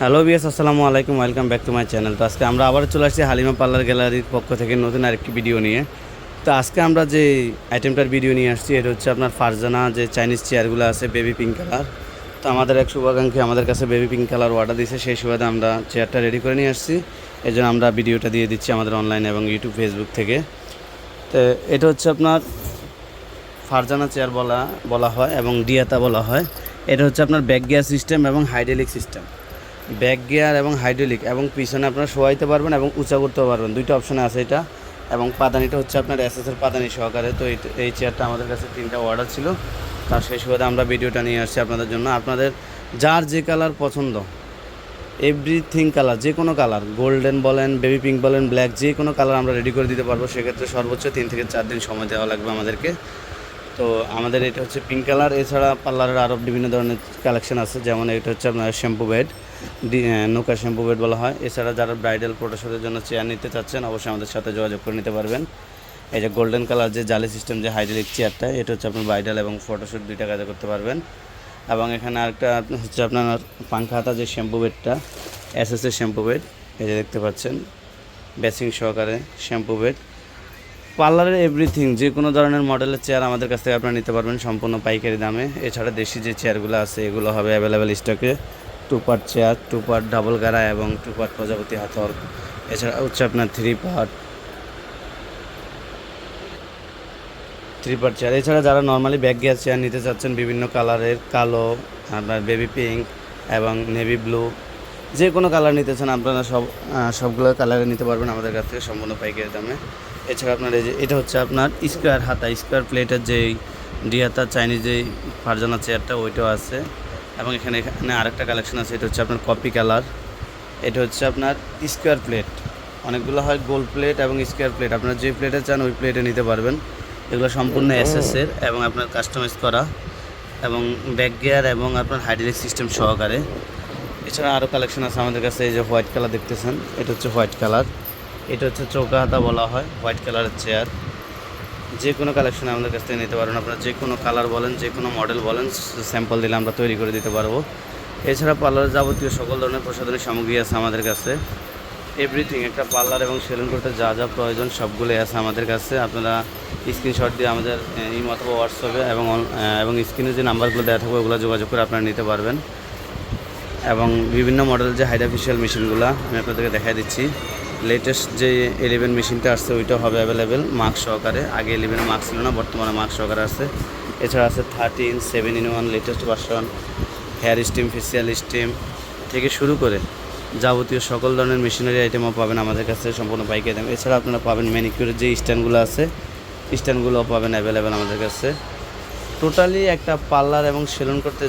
Hello BS, আসসালামু আলাইকুম, welcome back to my channel. তো আজকে আমরা আবার চলে আসছি হালিমা পার্লার গ্যালারির পক্ষ থেকে নতুন আরেকটি ভিডিও নিয়ে। তো আজকে আমরা যে আইটেমটার ভিডিও নিয়ে আসছি এটা হচ্ছে আপনার ফারজানা যে চাইনিজ চেয়ারগুলো আছে বেবি পিঙ্ক কালার। তো আমাদের এক শুভাকাঙ্ক্ষী আমাদের কাছে বেবি পিঙ্ক কালার অর্ডার দিয়েছে, সেই সুবাদে আমরা চেয়ারটা রেডি করে নিয়ে আসছি। এই জন্য আমরা ভিডিওটা দিয়ে দিচ্ছি আমাদের অনলাইন এবং ইউটিউব ফেসবুক থেকে। তো এটা হচ্ছে আপনার ফারজানা চেয়ার বলা হয় এবং ডিয়াতা বলা হয়। এটা হচ্ছে আপনার ব্যাক গিয়ার সিস্টেম এবং হাইড্রোলিক সিস্টেম। ব্যাক গিয়ার এবং হাইড্রোলিক এবং পিছনে আপনারা শোয়াইতে পারবেন এবং উঁচা করতেও পারবেন, দুইটা অপশানে আছে এটা। এবং পাদানিটা হচ্ছে আপনার এসএসের পাদানি সহকারে। তো এই চেয়ারটা আমাদের কাছে 3টা অর্ডার ছিল, তার সেই সুবাদে আমরা ভিডিওটা নিয়ে আসছি আপনাদের জন্য। আপনাদের যার যে কালার পছন্দ, এভরিথিং কালার, যে কোনো কালার, গোল্ডেন বলেন, বেবি পিঙ্ক বলেন, ব্ল্যাক, যে কোনো কালার আমরা রেডি করে দিতে পারবো। সেক্ষেত্রে সর্বোচ্চ 3 থেকে 4 দিন সময় দেওয়া লাগবে আমাদেরকে। তো আমাদের এটা হচ্ছে পিঙ্ক কালার। এছাড়া পার্লারের আরও বিভিন্ন ধরনের কালেকশন আছে, যেমন এটা হচ্ছে আপনার শ্যাম্পু বেড, নৌকা শ্যাম্পু বেড বলা হয়। এছাড়া যারা ব্রাইডাল ফটোশ্যুটের জন্য চেয়ার নিতে চাচ্ছেন অবশ্যই আমাদের সাথে যোগাযোগ করে নিতে পারবেন। এই যে গোল্ডেন কালার যে জালি সিস্টেম যে হাইড্রোলিক চেয়ারটা, এটা হচ্ছে আপনার ব্রাইডাল এবং ফটোশ্যুট দুইটা কাজে করতে পারবেন। এবং এখানে আরেকটা হচ্ছে আপনার পাঙ্খা হাতা যে শ্যাম্পু বেডটা, এসএসের শ্যাম্পু বেড, এই যে দেখতে পাচ্ছেন বেসিং সহকারে শ্যাম্পু বেড। পার্লারের এভরিথিং, যে কোনো ধরনের মডেলের চেয়ার আমাদের কাছ থেকে আপনারা নিতে পারবেন সম্পূর্ণ পাইকারি দামে। এছাড়া দেশি যে চেয়ারগুলো আছে এগুলো হবে অ্যাভেলেবেল স্টকে। 2 পার্ট চেয়ার, 2 পার্ট ডাবল গাড়া এবং 2 পার্ট প্রজাপতি হাতল। এছাড়া হচ্ছে আপনার 3 পার্ট চেয়ার। এছাড়া যারা নর্মালি ব্যাক গিয়ার চেয়ার নিতে চাচ্ছেন বিভিন্ন কালারের, কালো, আপনার বেবি পিঙ্ক এবং নেভি ব্লু, যে কোনো কালার নিতে চান আপনারা সবগুলো কালারে নিতে পারবেন আমাদের কাছ থেকে সম্পূর্ণ পাইকারি দামে। এছাড়া আপনার এই যে এটা হচ্ছে আপনার স্কোয়ার হাতা, স্কোয়ার প্লেটের যেই ডিয়াতা চাইনিজ যেই ফারজানা চেয়ারটা, ওইটাও আছে। এবং এখানে আরেকটা কালেকশন আছে, এটা হচ্ছে আপনার কপি কালার। এটা হচ্ছে আপনার স্কোয়ার প্লেট, অনেকগুলো হয় গোল প্লেট এবং স্কোয়ার প্লেট, আপনারা যে প্লেটে চান ওই প্লেটে নিতে পারবেন। এগুলো সম্পূর্ণ এসএসের এবং আপনার কাস্টমাইজ করা এবং ব্যাক গিয়ার এবং আপনার হাইড্রোলিক সিস্টেম সহকারে। এছাড়া আরও কালেকশন আছে আমাদের কাছে। এই যে হোয়াইট কালার দেখতেছেন, এটা হচ্ছে হোয়াইট কালার। এটা হচ্ছে চৌকা হাতা বলা হয়, হোয়াইট কালারের চেয়ার। যে কোনো কালেকশন আমাদের কাছ থেকে নিতে পারবেন আপনারা, যে কোনো কালার বলেন, যে কোনো মডেল বলেন, স্যাম্পল দিলে আমরা তৈরি করে দিতে পারবো। এছাড়া পার্লারের যাবতীয় সকল ধরনের প্রসাধনী সামগ্রী আছে আমাদের কাছে। এভরিথিং, একটা পার্লার এবং সেলুন করতে যা যা প্রয়োজন সবগুলোই আছে আমাদের কাছে। আপনারা স্ক্রিনশট দিয়ে আমাদের ইমো অথবা হোয়াটসঅ্যাপে এবং স্ক্রিনে যে নাম্বারগুলো দেওয়া থাকবে ওগুলো যোগাযোগ করে আপনারা নিতে পারবেন। এবং বিভিন্ন মডেল যে হাইড্রোফেশিয়াল মেশিনগুলো আমি আপনাদেরকে দেখাই দিচ্ছি। লেটেস্ট যে 11 মেশিনটা আসছে ওইটাও হবে অ্যাভেলেবেল মাস্ক সহকারে। আগে 11 মাস্ক ছিল না, বর্তমানে মাস্ক সহকারে আছে। এছাড়া আছে 13, 7-in-1 latest version. Hair steam, facial steam থেকে শুরু করে যাবতীয় সকল ধরনের মেশিনারি আইটেমও পাবেন আমাদের কাছে সম্পূর্ণ পাইকারি দাম। এছাড়া আপনারা পাবেন ম্যানিকিউরের যে স্ট্যান্ডগুলো আছে, স্ট্যান্ডগুলোও পাবেন অ্যাভেলেবেল আমাদের কাছে। টোটালি একটা পার্লার এবং সেলুন করতে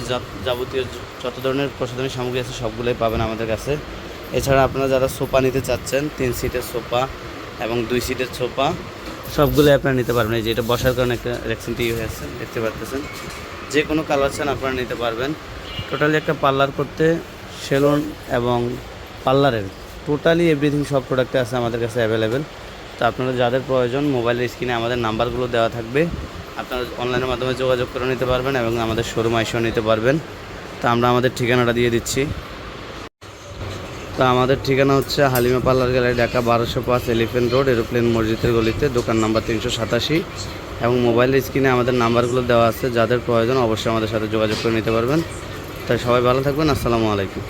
যাবতীয় যত ধরনের প্রসাধনী সামগ্রী আছে সবগুলোই পাবেন আমাদের কাছে। এছাড়া আপনারা যারা সোফা নিতে চাচ্ছেন, 3 সিটের সোফা এবং 2 সিটের সোফা, সবগুলোই আপনারা নিতে পারবেন। এই যে এটা বসার কারণে একটা রেক্সিন টিভি হয়েছে, দেখতে পাচ্ছেন। যে কোনো কালার চান আপনারা নিতে পারবেন। টোটালি একটা পার্লার করতে, সেলুন এবং পার্লারের টোটালি এভরিথিং সব প্রোডাক্টে আছে আমাদের কাছে অ্যাভেলেবেল। তো আপনারা যাদের প্রয়োজন মোবাইলের স্ক্রিনে আমাদের নাম্বারগুলো দেওয়া থাকবে, আপনারা অনলাইনের মাধ্যমে যোগাযোগ করে নিতে পারবেন এবং আমাদের শোরুম এসেও নিতে পারবেন। তো আমরা আমাদের ঠিকানাটা দিয়ে দিচ্ছি। তো আমাদের ঠিকানা হচ্ছে Halima parlour gallery, Dhaka 1205 elephant road, aeroplane মসজিদের গলিতে, দোকান নাম্বার 387। এবং মোবাইলের স্ক্রিনে আমাদের নাম্বারগুলো দেওয়া আছে, যাদের প্রয়োজন অবশ্যই আমাদের সাথে যোগাযোগ করে নিতে পারবেন। তাই সবাই ভালো থাকবেন, আসসালামু আলাইকুম।